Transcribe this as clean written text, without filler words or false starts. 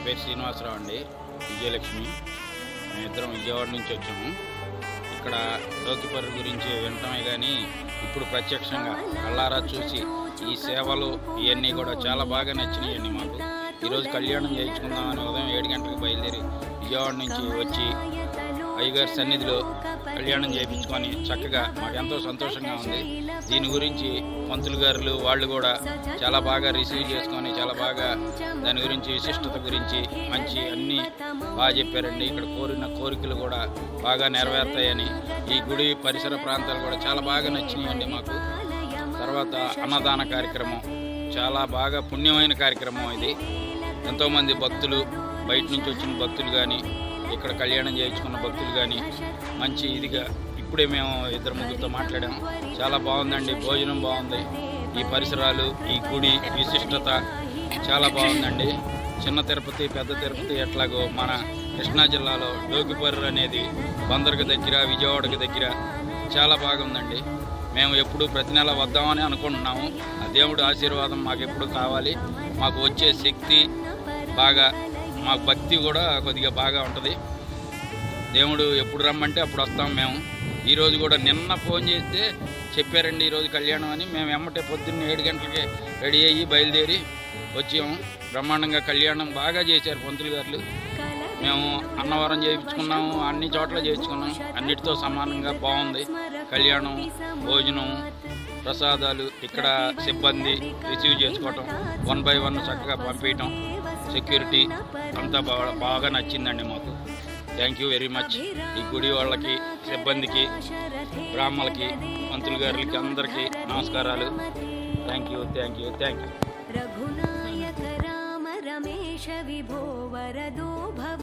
పేరు శ్రీనివాసరావు అండి, విజయలక్ష్మి. మేమిద్దరం విజయవాడ నుంచి వచ్చాము. ఇక్కడ లోకిపర్రు గురించి వినటమే కానీ ఇప్పుడు ప్రత్యక్షంగా కళ్ళారా చూసి ఈ సేవలు ఇవన్నీ కూడా చాలా బాగా నచ్చినాయండి మాకు. ఈరోజు కళ్యాణం చేయించుకుందామని ఉదయం 7 గంటలకు బయలుదేరి విజయవాడ నుంచి వచ్చి అయ్యగారి సన్నిధిలో కళ్యాణం చేయించుకొని చక్కగా మాకు ఎంతో సంతోషంగా ఉంది. దీని గురించి పంతులు గారులు వాళ్ళు కూడా చాలా బాగా రిసీవ్ చేసుకొని చాలా బాగా దాని గురించి విశిష్టత గురించి మంచి అన్నీ బాగా చెప్పారండి. ఇక్కడ కోరిన కోరికలు కూడా బాగా నెరవేరుతాయని, ఈ గుడి పరిసర ప్రాంతాలు కూడా చాలా బాగా నచ్చినాయండి మాకు. తర్వాత అన్నదాన కార్యక్రమం చాలా బాగా పుణ్యమైన కార్యక్రమం ఇది. ఎంతోమంది భక్తులు, బయట నుంచి వచ్చిన భక్తులు కానీ ఇక్కడ కళ్యాణం చేయించుకున్న భక్తులు కానీ మంచి ఇదిగా ఇప్పుడే మేము 2-3 మాట్లాడాము. చాలా బాగుందండి, భోజనం బాగుంది, ఈ పరిసరాలు, ఈ గుడి విశిష్టత చాలా బాగుందండి. చిన్న తిరుపతి పెద్ద తిరుపతి ఎట్లాగో మన కృష్ణా జిల్లాలో లోకిపర్రు అనేది బందర్కు దగ్గర, విజయవాడకు దగ్గర చాలా బాగుందండి. మేము ఎప్పుడు ప్రతి నెల వద్దామని అనుకుంటున్నాము. ఆ దేవుడి ఆశీర్వాదం మాకు ఎప్పుడు కావాలి. మాకు వచ్చే శక్తి బాగా, మాకు భక్తి కూడా కొద్దిగా బాగా ఉంటుంది. దేవుడు ఎప్పుడు రమ్మంటే అప్పుడు వస్తాం మేము. ఈరోజు కూడా నిన్న ఫోన్ చేస్తే చెప్పారండి ఈరోజు కళ్యాణం అని. మేము ఎమ్మటే పొద్దున్న 7 గంటలకే రెడీ అయ్యి బయలుదేరి వచ్చాము. బ్రహ్మాండంగా కళ్యాణం బాగా చేశారు పంతులు గారు. మేము అన్నవరం చేయించుకున్నాము, అన్ని చోట్ల చేయించుకున్నాం. అన్నిటితో సమానంగా బాగుంది కళ్యాణం, భోజనం, ప్రసాదాలు, ఇక్కడ సిబ్బంది రిసీవ్ చేసుకోవటం, 1 by 1 చక్కగా పంపించటం, సెక్యూరిటీ అంతా బాగా నచ్చిందండి మాకు. Thank you very much. ఈ గుడి వాళ్ళకి, సిబ్బందికి, బ్రాహ్మణులకి, పంతులు గారులకి అందరికీ నమస్కారాలు. Thank you, thank you, thank you.